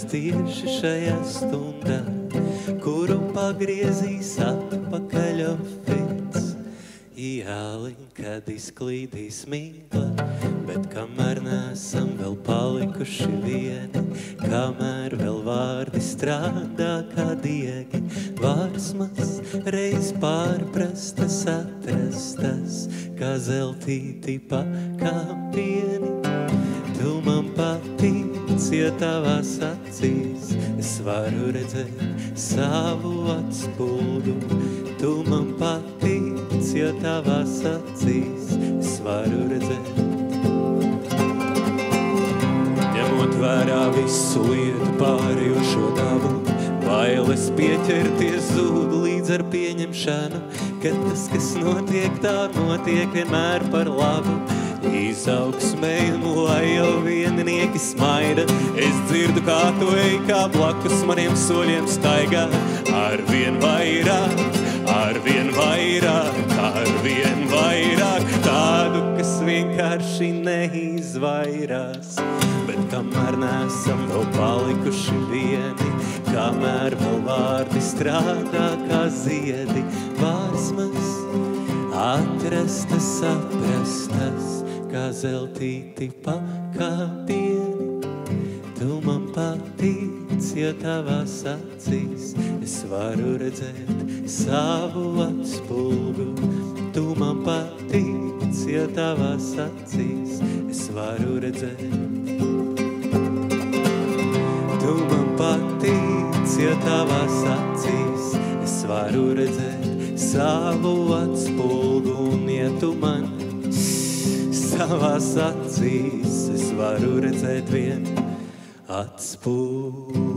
Tieši šajā stundā, kuru pagriezīs atpakaļ ofits, iāliņ, kad izklīdīs mīkla, bet kamēr nesam vēl palikuši vieni, kamēr vēl vārdi strādā kā diegi, vārsmas reiz pārprastas, atrastas, kā zeltīti pakāpieni. Tu man patīc, ja tavās acīs es varu redzēt savu atspulgu. Tu man patīc, ja tavās acīs es varu redzēt. Ņemot vērā visu lietu pārējošo dabu, bailes pieķerties zūd līdz ar pieņemšanu, ka tas, kas notiek, tā notiek vienmēr par labu. Izaugsmējumu, lai jau viennieki smaida, es dzirdu, kā tu ej, kā blakus maniem soļiem staigā. Arvien vairāk, arvien vairāk, arvien vairāk, tādu, kas vienkārši neizvairās. Bet kamēr nesam vēl palikuši vieni, kamēr vēl vārdi strādā kā ziedi, vārsmas atrastas, saprastas, kā zeltīti pakāpieni. Tu man patīc, ja tavās acīs es varu redzēt savu atspulgu. Tu man patīc, ja tavās acīs es varu redzēt. Tu man patīc, ja tavās acīs es varu redzēt savu atspulgu. Un ja tu man savās acīs es varu redzēt vien atspulgu.